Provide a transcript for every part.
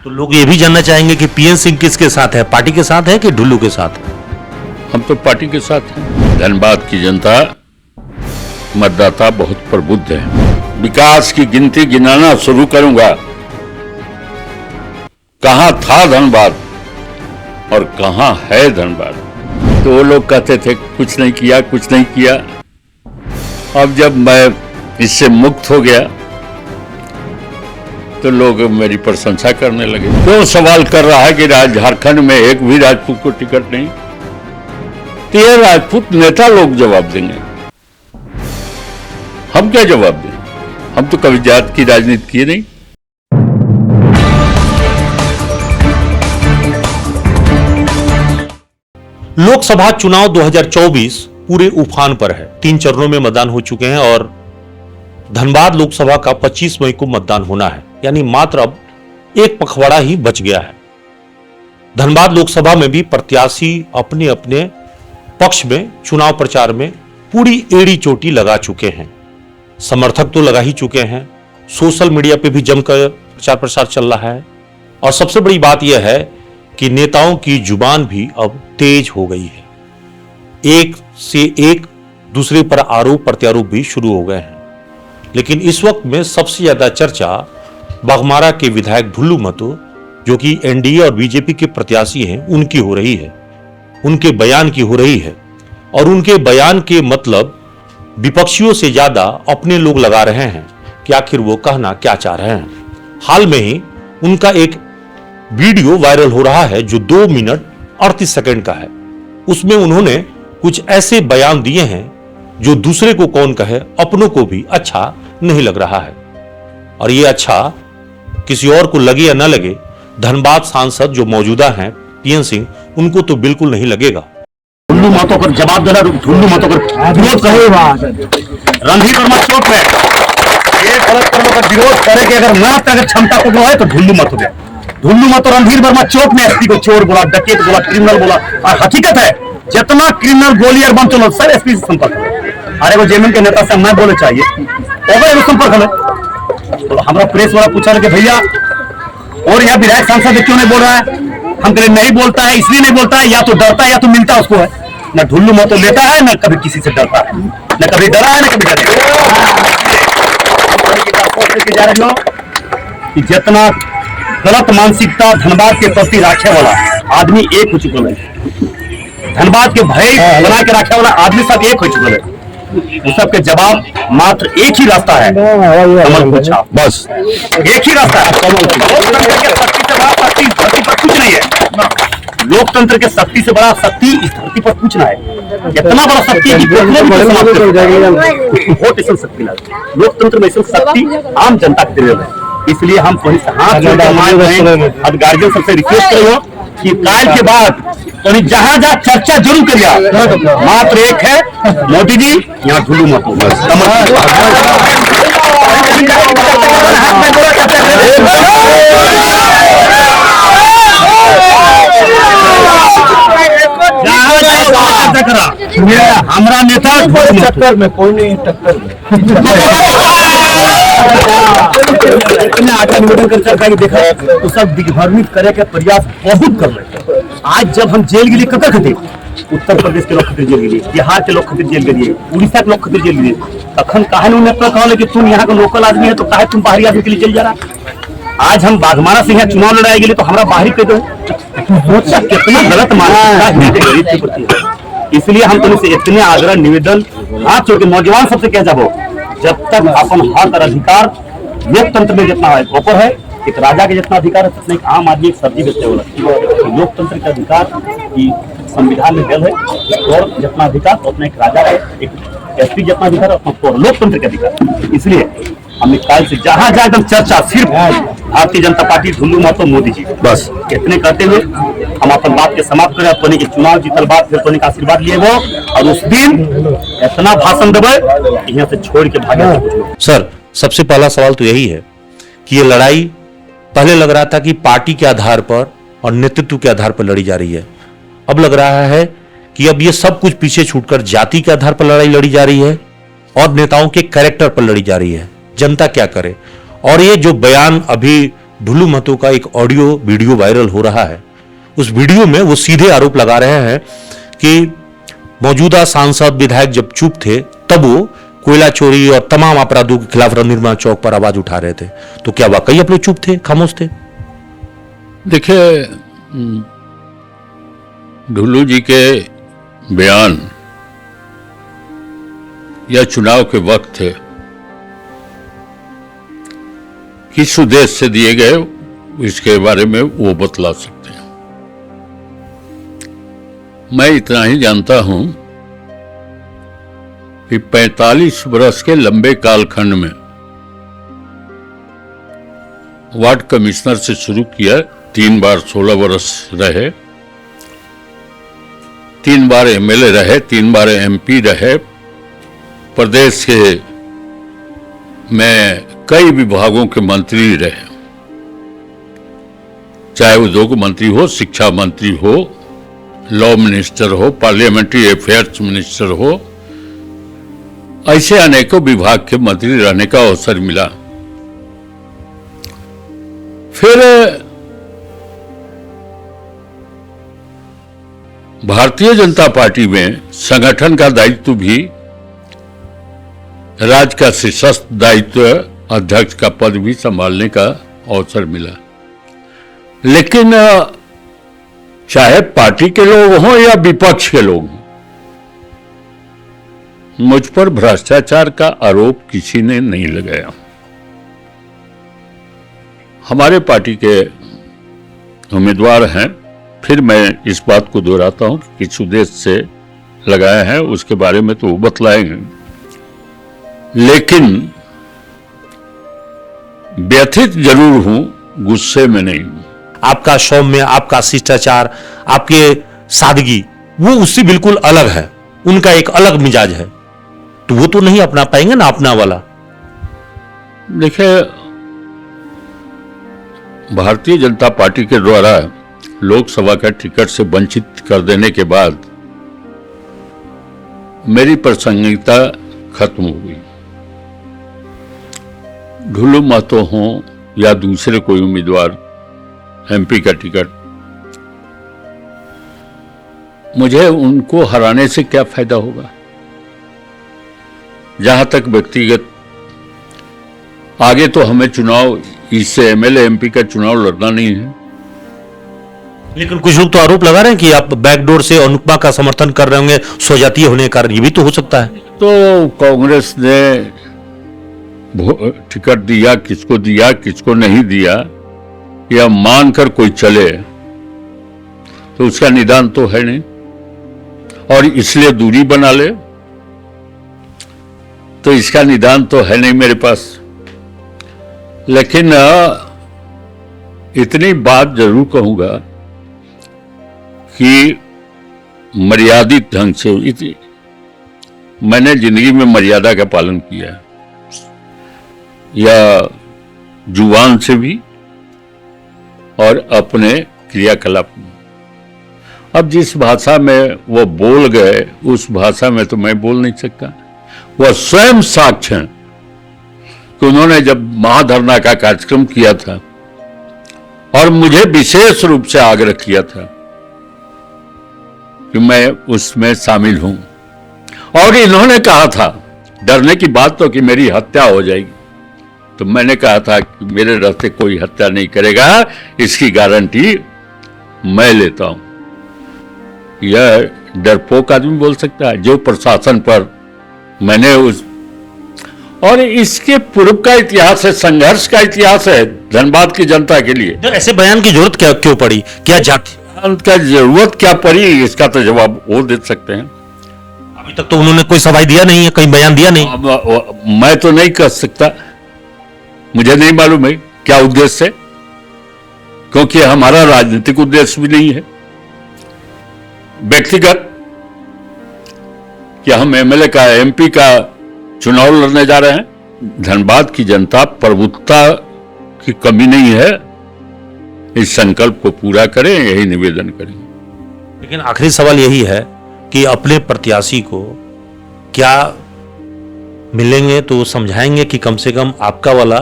तो लोग ये भी जानना चाहेंगे कि पीएन सिंह किसके साथ है, पार्टी के साथ है कि ढुल्लू के साथ? हम तो पार्टी के साथ हैं। धनबाद की जनता मतदाता बहुत प्रबुद्ध है। विकास की गिनती गिनाना शुरू करूंगा, कहां था धनबाद और कहां है धनबाद। तो वो लोग कहते थे कुछ नहीं किया, कुछ नहीं किया। अब जब मैं इससे मुक्त हो गया तो लोग मेरी प्रशंसा करने लगे। क्यों सवाल कर रहा है कि झारखंड में एक भी राजपूत को टिकट नहीं? तो ये राजपूत नेता लोग जवाब देंगे, हम क्या जवाब दें? हम तो कभी जात की राजनीति किए नहीं। लोकसभा चुनाव 2024 पूरे उफान पर है। 3 चरणों में मतदान हो चुके हैं और धनबाद लोकसभा का 25 मई को मतदान होना है, यानी मात्र अब एक पखवाड़ा ही बच गया है। धनबाद लोकसभा में भी प्रत्याशी अपने अपने पक्ष में चुनाव प्रचार में पूरी एड़ी चोटी लगा चुके हैं। समर्थक तो लगा ही चुके हैं, सोशल मीडिया पे भी जमकर प्रचार प्रसार चल रहा है और सबसे बड़ी बात यह है कि नेताओं की जुबान भी अब तेज हो गई है। एक से एक दूसरे पर आरोप प्रत्यारोप भी शुरू हो गए हैं। लेकिन इस वक्त में सबसे ज्यादा चर्चा बाघमारा के विधायक ढुल्लू महतो, जो कि एनडीए और बीजेपी के प्रत्याशी हैं, उनकी हो रही है, उनके बयान की हो रही है। और उनके बयान के मतलब विपक्षियों से ज्यादा अपने लोग लगा रहे हैं कि आखिर वो कहना क्या चाह रहे हैं। हाल में ही उनका एक वीडियो वायरल हो रहा है जो 2 मिनट 38 सेकंड का है। उसमें उन्होंने कुछ ऐसे बयान दिए हैं जो दूसरे को कौन कहे, अपनों को भी अच्छा नहीं लग रहा है। और ये अच्छा किसी और को लगे या ना लगे, धनबाद सांसद जो मौजूदा हैं पीएन सिंह, उनको तो बिल्कुल नहीं लगेगा। ढुल्लू महतो पर जवाब देना, ढुल्लू महतो पर विरोध करे। रणधीर वर्मा चौक में ये गलत कर्मों का विरोध करे कि अगर ना अगर क्षमता को है तो ढुल्लू महतो दे। ढुल्लू महतो रणधीर वर्मा चौक में एसपी को चोर बोला, डकैत बोला, क्रिमिनल बोला। और हकीकत है जितना क्रिमिनल गोली और बम चलो सर एसपी से संपर्क करें। अरे वो जेएमएम के नेता से मैं बोले चाहिए ओवर संपर्क हमें। तो हमारा प्रेस वाला पूछा कि भैया और यहाँ विधायक सांसद क्यों नहीं बोल रहा है? हम कह नहीं बोलता है, इसलिए नहीं बोलता है, या तो डरता है या तो मिलता उसको है। न ढुल्लू महतो लेता है, न कभी किसी से डरता है, न कभी डरा है, न कभी डरा कि जितना गलत मानसिकता धनबाद के प्रति रखे वाला आदमी एक हो चुका है, धनबाद के भय बना के रखे वाला आदमी सब एक हो चुका है। उस सब के जवाब मात्र एक ही रास्ता है, कमल पूछा, बस एक ही रास्ता है। कुछ नहीं है। लोकतंत्र के शक्ति से बड़ा शक्ति इस धरती पर कुछ ना है। इतना बड़ा शक्ति वोट ऐसा शक्ति ना, लोकतंत्र में ऐसा शक्ति आम जनता के दिल है। इसलिए हम हाथ गार्जियन सबसे रिक्वेस्ट करो कि काल के बाद जहां जहां चर्चा जरूर करिए, मात्र एक है मोदी जी, यहाँ ढुल्लू महतो। हमारा नेता टक्कर में कोई नहीं, टक्कर निवेदन कर चर्चा की देखा तो सब दिग्भ्रमित करे के प्रयास बहुत कर रहे हैं। आज जब हम जेल गिरी कतर खातिर, उत्तर प्रदेश के लोग खातिर जेल गिरी, बिहार के लोग खातिर जेल गिरी, उड़ीसा के लोग खातिर जेल गिरी, तखन काहे उन्हें कहले कि तुम यहाँ का लोकल आदमी है तो काहे तुम बाहरी आदमी के लिए जेल जा रहा। आज हम बाघमारा से यहाँ चुनाव लड़ाए गए तो हमारा बाहरी कह दो, कितना गलत मानसिकता। इसलिए हम तुमसे इतने आग्रह निवेदन हाथ जोड़ के नौजवान सबसे कह जाबो, जब तक अपन हक और अधिकार लोकतंत्र में जितना है प्रॉपर है, एक राजा के जितना अधिकार है उतना एक आम आदमी एक सब्जी बेचने वाला लोकतंत्र का अधिकार की संविधान में दिल है। और जितना अधिकार उतना एक राजा है, एक एसपी जितना अधिकार उतना लोकतंत्र का अधिकार। इसलिए हमने काल से जहां जहां एकदम चर्चा सिर्फ भारतीय जनता पार्टी, ढुल्लू महतो, मोदी जी, बस इतने कहते हुए हम अपन बात के समाप्त करें। अपने के चुनाव जीतल बाद फिर तो आशीर्वाद लिए वो और उस दिन इतना भाषण देवे यहाँ से छोड़ के भागे। सर, सबसे पहला सवाल तो यही है कि ये लड़ाई पहले लग रहा था कि पार्टी के आधार पर और नेतृत्व के आधार पर लड़ी जा रही है, अब लग रहा है कि अब ये सब कुछ पीछे छूटकर जाति के आधार पर लड़ाई लड़ी जा रही है और नेताओं के कैरेक्टर पर लड़ी जा रही है। जनता क्या करे? और ये जो बयान अभी ढुल्लू महतो का एक ऑडियो वीडियो वायरल हो रहा है। उस वीडियो में वो सीधे आरोप लगा रहे हैं कि मौजूदा सांसद विधायक जब चुप थे तब वो कोयला चोरी और तमाम अपराधों के खिलाफ रणनिर्माण चौक पर आवाज उठा रहे थे। तो क्या वाकई आप लोग चुप थे, खामोश थे? देखिए, ढुल्लू जी के बयान या चुनाव के वक्त थे, किस उद्देश्य से दिए गए इसके बारे में वो बतला सकते हैं। मैं इतना ही जानता हूं कि 45 वर्ष के लंबे कालखंड में वार्ड कमिश्नर से शुरू किया, 3 बार 16 वर्ष रहे, 3 बार एमएलए रहे, 3 बार एमपी रहे, प्रदेश के में कई विभागों के मंत्री रहे, चाहे उद्योग मंत्री हो, शिक्षा मंत्री हो, लॉ मिनिस्टर हो, पार्लियामेंट्री अफेयर्स मिनिस्टर हो, ऐसे अनेकों विभाग के मंत्री रहने का अवसर मिला। फिर भारतीय जनता पार्टी में संगठन का दायित्व भी, राज्य का शीर्षस्थ दायित्व, अध्यक्ष का पद भी संभालने का अवसर मिला। लेकिन चाहे पार्टी के लोग हों या विपक्ष के लोग हों, मुझ पर भ्रष्टाचार का आरोप किसी ने नहीं लगाया। हमारे पार्टी के उम्मीदवार हैं, फिर मैं इस बात को दोहराता हूं कि किस उद्देश्य से लगाया है उसके बारे में तो वो बतलाएंगे, लेकिन व्यथित जरूर हूं, गुस्से में नहीं हूं। आपका सौम्य, आपका शिष्टाचार, आपके सादगी, वो उससे बिल्कुल अलग है, उनका एक अलग मिजाज है, तो वो तो नहीं अपना पाएंगे ना अपना वाला। देखिए, भारतीय जनता पार्टी के द्वारा लोकसभा का टिकट से वंचित कर देने के बाद मेरी प्रासंगिकता खत्म हो गई। ढुल्लू महतो हों या दूसरे कोई उम्मीदवार एमपी का टिकट, मुझे उनको हराने से क्या फायदा होगा। जहां तक व्यक्तिगत, आगे तो हमें चुनाव, इससे एमएलए एमपी का चुनाव लड़ना नहीं है। लेकिन कुछ लोग तो आरोप लगा रहे हैं कि आप बैकडोर से अनुपमा का समर्थन कर रहे होंगे, स्वजातीय होने के कारण, ये भी तो हो सकता है। तो कांग्रेस ने टिकट दिया, किसको नहीं दिया, या मानकर कोई चले तो उसका निदान तो है नहीं, और इसलिए दूरी बना ले तो इसका निदान तो है नहीं मेरे पास। लेकिन इतनी बात जरूर कहूंगा कि मर्यादित ढंग से, मैंने जिंदगी में मर्यादा का पालन किया है, या जुबान से भी और अपने क्रियाकलाप में। अब जिस भाषा में वो बोल गए उस भाषा में तो मैं बोल नहीं सकता। वह स्वयं साक्ष्य हैं कि उन्होंने जब महाधरना का कार्यक्रम किया था और मुझे विशेष रूप से आग्रह किया था कि मैं उसमें शामिल हूं, और इन्होंने कहा था, डरने की बात तो कि मेरी हत्या हो जाएगी, तो मैंने कहा था कि मेरे रहते कोई हत्या नहीं करेगा, इसकी गारंटी मैं लेता हूं। यह डरपोक आदमी बोल सकता है जो प्रशासन पर मैंने और इसके पूर्व का इतिहास है, संघर्ष का इतिहास है धनबाद की जनता के लिए। ऐसे बयान की जरूरत क्यों पड़ी? क्या जाति का जरूरत क्या पड़ी, इसका तो जवाब वो दे सकते हैं। अभी तक तो उन्होंने कोई सवाल दिया नहीं है, कहीं बयान दिया नहीं। मैं तो नहीं कह सकता, मुझे नहीं मालूम है क्या उद्देश्य है, क्योंकि हमारा राजनीतिक उद्देश्य भी नहीं है, व्यक्तिगत कि हम एमएलए का, एमपी का चुनाव लड़ने जा रहे हैं। धनबाद की जनता प्रभुत्ता की कमी नहीं है, इस संकल्प को पूरा करें, यही निवेदन करें। लेकिन आखिरी सवाल यही है कि अपने प्रत्याशी को क्या मिलेंगे तो समझाएंगे कि कम से कम आपका वाला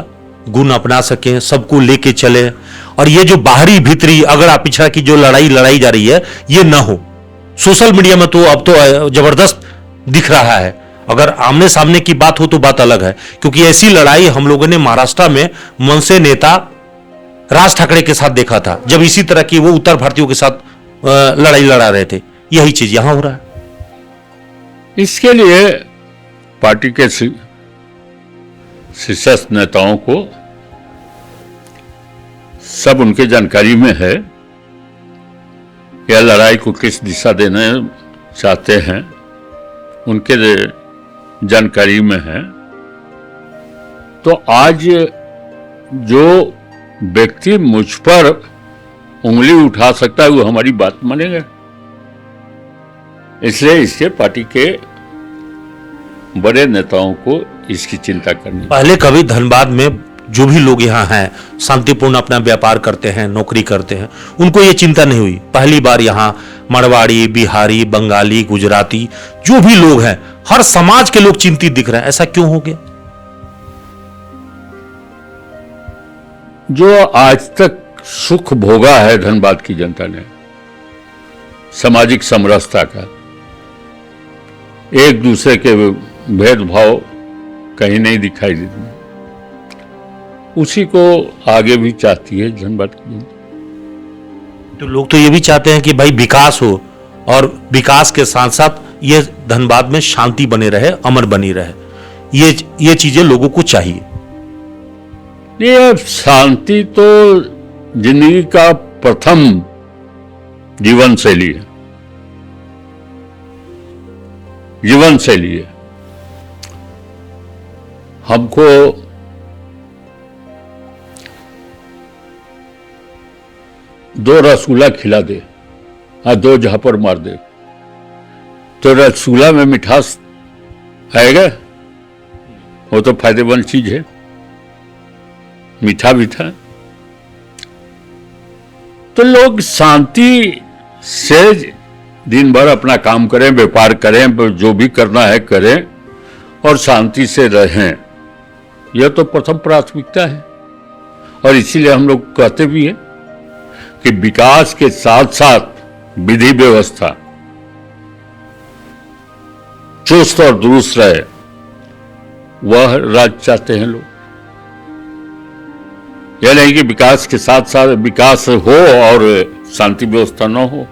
गुण अपना सकें, सबको लेके चले, और ये जो बाहरी भीतरी अगड़ा पिछड़ा की जो लड़ाई जा रही है ये ना हो। सोशल मीडिया में तो अब तो जबरदस्त दिख रहा है, अगर आमने सामने की बात हो तो बात अलग है, क्योंकि ऐसी लड़ाई हम लोगों ने महाराष्ट्र में मनसे नेता राज ठाकरे के साथ देखा था, जब इसी तरह की वो उत्तर भारतीयों के साथ लड़ाई लड़ा रहे थे। यही चीज यहां हो रहा है। इसके लिए पार्टी के शीर्षस्थ नेताओं को सब उनके जानकारी में है, यह लड़ाई को किस दिशा देना चाहते हैं उनके जानकारी में है। तो आज जो व्यक्ति मुझ पर उंगली उठा सकता है वो हमारी बात मानेगा, इसलिए इसके पार्टी के बड़े नेताओं को इसकी चिंता करनी। पहले कभी धनबाद में जो भी लोग यहाँ हैं शांतिपूर्ण अपना व्यापार करते हैं, नौकरी करते हैं, उनको ये चिंता नहीं हुई। पहली बार यहाँ मरवाड़ी, बिहारी, बंगाली, गुजराती जो भी लोग हैं, हर समाज के लोग चिंतित दिख रहे हैं। ऐसा क्यों हो गया? जो आज तक सुख भोगा है धनबाद की जनता ने, सामाजिक समरसता का, एक दूसरे के भेदभाव कहीं नहीं दिखाई देते, उसी को आगे भी चाहती है धनबाद की जनता। तो लोग तो ये भी चाहते हैं कि भाई विकास हो, और विकास के साथ साथ ये धनबाद में शांति बने रहे, अमर बनी रहे। ये चीजें लोगों को चाहिए। ये शांति तो जिंदगी का प्रथम जीवन शैली है, जीवन शैली है। हमको दो रसगुल्ला खिला दे और दो झापड़ मार दे, तो रसगुल्ला में मिठास आएगा? वो तो फायदेमंद चीज है, मीठा मीठा। तो लोग शांति से दिन भर अपना काम करें, व्यापार करें, जो भी करना है करें और शांति से रहें, यह तो प्रथम प्राथमिकता है। और इसीलिए हम लोग कहते भी हैं कि विकास के साथ साथ विधि व्यवस्था चुस्त और दुरुस्त रहे, वह राज्य चाहते हैं लोग। यह नहीं कि विकास के साथ साथ विकास हो और शांति व्यवस्था न हो।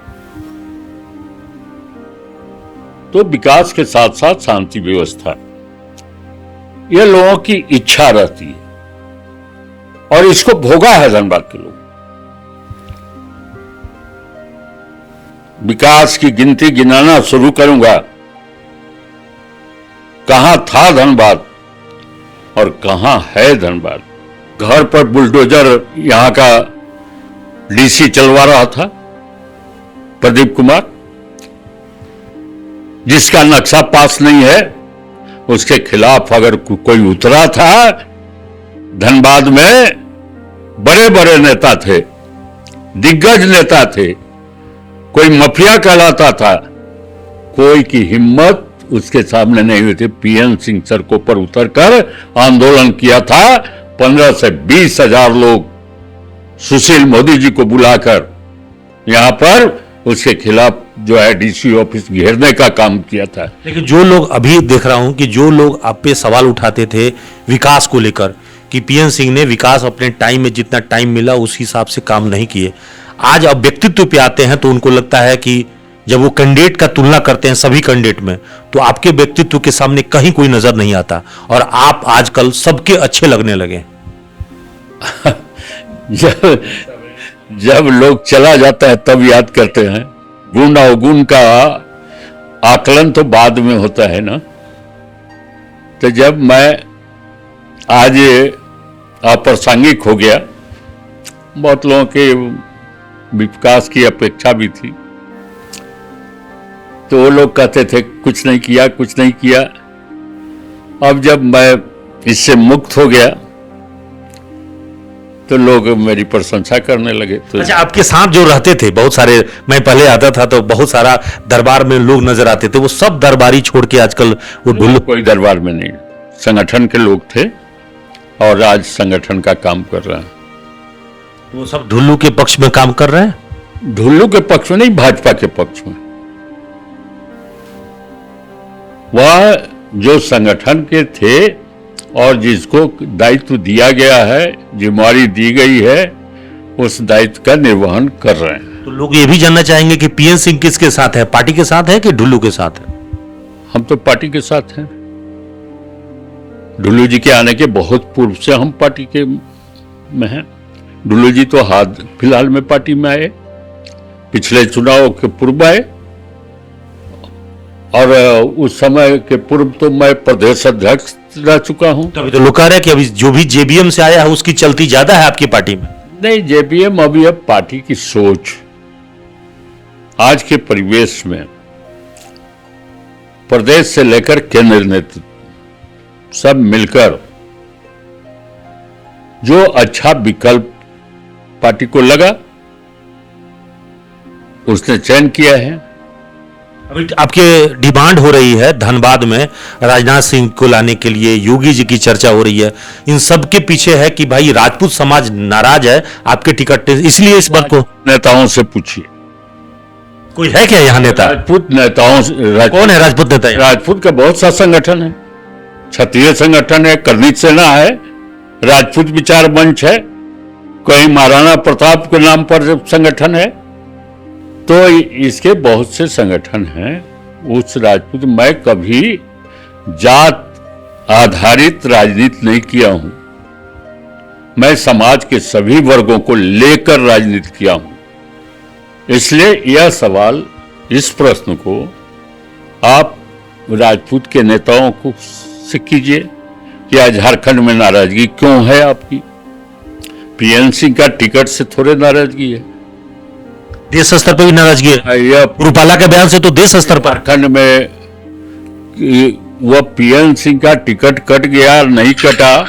तो विकास के साथ साथ शांति व्यवस्था, यह लोगों की इच्छा रहती है, और इसको भोगा है धनबाद के लोग। विकास की गिनती गिनाना शुरू करूंगा, कहां था धनबाद और कहां है धनबाद। घर पर बुलडोजर यहां का डीसी चलवा रहा था प्रदीप कुमार, जिसका नक्शा पास नहीं है उसके खिलाफ अगर कोई उतरा था। धनबाद में बड़े बड़े नेता थे, दिग्गज नेता थे, कोई माफिया कहलाता था, कोई की हिम्मत उसके सामने नहीं हुई थी। पीएन सिंह सड़कों पर उतरकर आंदोलन किया था। 15 से 20 हजार लोग सुशील मोदी जी को बुलाकर यहां पर उसके खिलाफ जो है डीसी ऑफिस घेरने का काम किया था। लेकिन जो लोग अभी देख रहा हूं कि जो लोग आप पे सवाल उठाते थे विकास को लेकर कि पीएन सिंह ने विकास अपने टाइम में जितना टाइम मिला उस हिसाब से काम नहीं किए, आज अब व्यक्तित्व पे आते हैं तो उनको लगता है कि जब वो कैंडिडेट का तुलना करते हैं सभी कैंडिडेट में, तो आपके व्यक्तित्व के सामने कहीं कोई नजर नहीं आता और आप आजकल सबके अच्छे लगने लगे। जब लोग चला जाता है तब याद करते हैं। गुण अवगुण का आकलन तो बाद में होता है ना। तो जब मैं आज अप्रासंगिक हो गया, बहुत लोगों के विकास की अपेक्षा भी थी, तो वो लोग कहते थे कुछ नहीं किया, कुछ नहीं किया। अब जब मैं इससे मुक्त हो गया तो लोग मेरी प्रशंसा करने लगे। तो अच्छा, आपके साथ जो रहते थे बहुत सारे, मैं पहले आता था तो बहुत सारा दरबार में लोग नजर आते थे, वो सब दरबारी छोड़ के आजकल वो कोई दरबार में नहीं, संगठन के लोग थे और आज संगठन का काम कर रहे हैं। वो सब ढुल्लू के पक्ष में काम कर रहे हैं। ढुल्लू के पक्ष में नहीं, भाजपा के पक्ष में। वह जो संगठन के थे और जिसको दायित्व दिया गया है, जिम्मेवारी दी गई है, उस दायित्व का निर्वहन कर रहे हैं। तो लोग ये भी जानना चाहेंगे कि पीएन सिंह किसके साथ है, पार्टी के साथ है कि ढुल्लू के साथ है? हम तो पार्टी के साथ हैं। ढुल्लू जी के आने के बहुत पूर्व से हम पार्टी के में हैं। ढुल्लू जी तो हाल फिलहाल में पार्टी में आए, पिछले चुनाव के पूर्व आए, और उस समय के पूर्व तो मैं प्रदेश अध्यक्ष रह चुका हूं। तो अभी तो लोग कह रहे हैं कि अभी जो भी जेबीएम से आया है उसकी चलती ज्यादा है आपकी पार्टी में। नहीं, जेबीएम अभी अब पार्टी की सोच, आज के परिवेश में प्रदेश से लेकर केंद्र नेतृत्व सब मिलकर जो अच्छा विकल्प पार्टी को लगा उसने चयन किया है। अभी आपके डिमांड हो रही है धनबाद में राजनाथ सिंह को लाने के लिए, योगी जी की चर्चा हो रही है। इन सब के पीछे है कि भाई राजपूत समाज नाराज है आपके टिकट, इसलिए इस बात को नेताओं से पूछिए। कोई है क्या यहाँ नेता? राजपूत नेताओं कौन है राजपूत नेता? राजपूत का बहुत सा संगठन है, क्षत्रिय संगठन है, कर्णित सेना है, राजपूत विचार मंच है, कहीं महाराणा प्रताप के नाम पर संगठन है। तो इसके बहुत से संगठन हैं। उस राजपूत, मैं कभी जात आधारित राजनीति नहीं किया हूं, मैं समाज के सभी वर्गों को लेकर राजनीति किया हूं। इसलिए यह सवाल, इस प्रश्न को आप राजपूत के नेताओं को से कीजिए कि आज झारखंड में नाराजगी क्यों है आपकी। पीएन सिंह का टिकट से थोड़े नाराजगी है, देश स्तर पर भी नाराजगी है। यह रूपाला के बयान से तो देश स्तर पर झारखंड में वह पीएन सिंह का टिकट कट गया, नहीं कटा,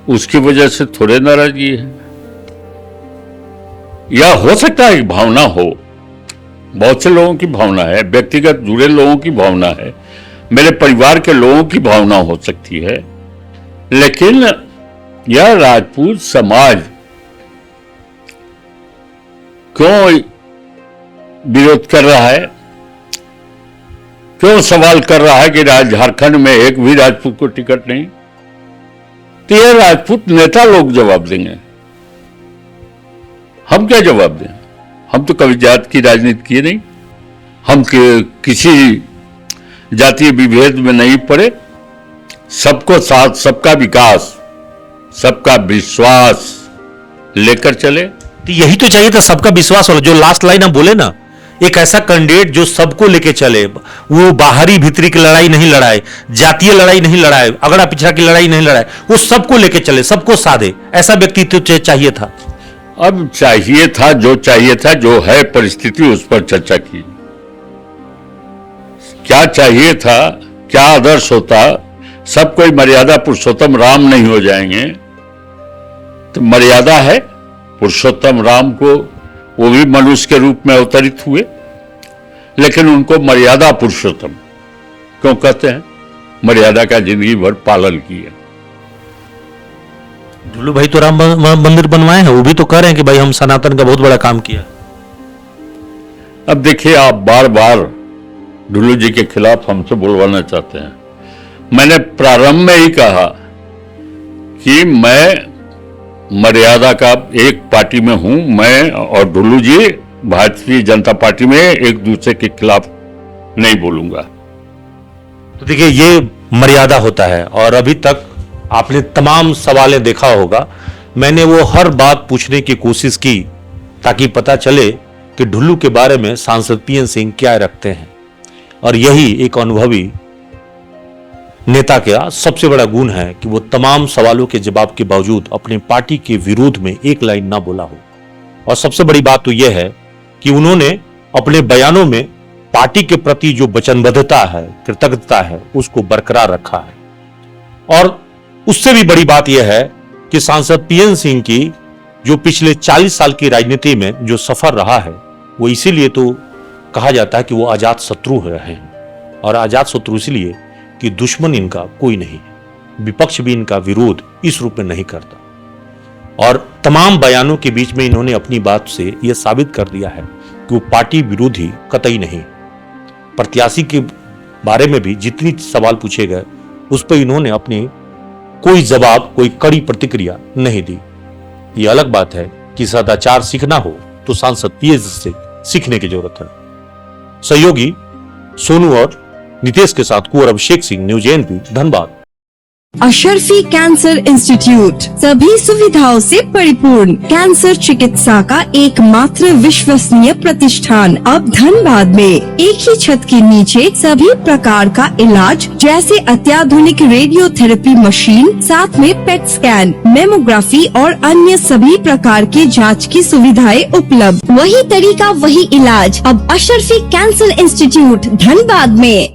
उसकी वजह से थोड़े नाराजगी है। यह हो सकता है कि भावना हो, बहुत से लोगों की भावना है, व्यक्तिगत जुड़े लोगों की भावना है, मेरे परिवार के लोगों की भावना हो सकती है, लेकिन यह राजपूत समाज क्यों विरोध कर रहा है, क्यों सवाल कर रहा है कि झारखंड में एक भी राजपूत को टिकट नहीं? तो यह राजपूत नेता लोग जवाब देंगे, हम क्या जवाब दें? हम तो कभी जात की राजनीति किए नहीं, हम किसी जातीय विभेद में नहीं पड़े। सबको साथ, सबका विकास, सबका विश्वास लेकर चले। तो यही तो चाहिए था, सबका विश्वास वाला। जो लास्ट लाइन हम बोले ना, एक ऐसा कैंडिडेट जो सबको लेके चले, वो बाहरी भीतरी की लड़ाई नहीं लड़ाए, जातीय लड़ाई नहीं लड़ाए, अगड़ा पिछड़ा की लड़ाई नहीं लड़ाए, वो सबको लेके चले, सबको साधे, ऐसा व्यक्ति तो चाहिए था। अब चाहिए था, जो है परिस्थिति, उस पर चर्चा की। क्या चाहिए था, क्या आदर्श होता? सब कोई मर्यादा पुरुषोत्तम राम नहीं हो जाएंगे, तो मर्यादा है पुरुषोत्तम राम को, वो भी मनुष्य के रूप में अवतरित हुए, लेकिन उनको मर्यादा पुरुषोत्तम क्यों कहते हैं? मर्यादा का जिंदगी भर पालन किया। ढुल्लू भाई तो राम मंदिर बनवाए हैं, वो भी तो कह रहे हैं कि भाई हम सनातन का बहुत बड़ा काम किया। अब देखिए, आप बार बार ढुल्लू जी के खिलाफ हमसे बुलवाना चाहते हैं। मैंने प्रारंभ में ही कहा कि मैं मर्यादा का एक पार्टी में हूं, मैं और ढुल्लू जी भारतीय जनता पार्टी में एक दूसरे के खिलाफ नहीं बोलूंगा। तो देखिए, ये मर्यादा होता है। और अभी तक आपने तमाम सवालें देखा होगा, मैंने वो हर बात पूछने की कोशिश की ताकि पता चले कि ढुल्लू के बारे में सांसद पीएन सिंह क्या रखते हैं। और यही एक अनुभवी नेता का सबसे बड़ा गुण है कि वो तमाम सवालों के जवाब के बावजूद अपनी पार्टी के विरोध में एक लाइन ना बोला हो। और सबसे बड़ी बात तो यह है कि उन्होंने अपने बयानों में पार्टी के प्रति जो वचनबद्धता है, कृतज्ञता है, उसको बरकरार रखा है। और उससे भी बड़ी बात यह है कि सांसद पीएन सिंह की जो पिछले 40 साल की राजनीति में जो सफर रहा है, वो इसीलिए तो कहा जाता है कि वो आजाद शत्रु रहे हैं। और आजाद शत्रु इसलिए कि दुश्मन इनका कोई नहीं है। विपक्ष भी इनका विरोध इस रूप में नहीं करता। और तमाम बयानों के बीच में इन्होंने अपनी बात से यह साबित कर दिया है कि वो पार्टी विरोधी कतई नहीं। प्रत्याशी के बारे में भी जितनी सवाल पूछे गए उस पर इन्होंने अपनी कोई जवाब, कोई कड़ी प्रतिक्रिया नहीं दी। ये अलग बात है कि सदाचार सीखना हो तो सांसद तेज से सीखने की जरूरत है। सहयोगी सोनू और नितेश के साथ Kunwar Abhishek Singh, news ANP, Dhanbad. Ashrafi cancer institute सभी सुविधाओं से परिपूर्ण कैंसर चिकित्सा का एकमात्र विश्वसनीय प्रतिष्ठान अब धनबाद में। एक ही छत के नीचे सभी प्रकार का इलाज जैसे अत्याधुनिक रेडियोथेरेपी मशीन, साथ में पेट स्कैन, मेमोग्राफी और अन्य सभी प्रकार के जांच की सुविधाएं उपलब्ध। वही तरीका वही इलाज अब अशरफी कैंसर इंस्टीट्यूट धनबाद में।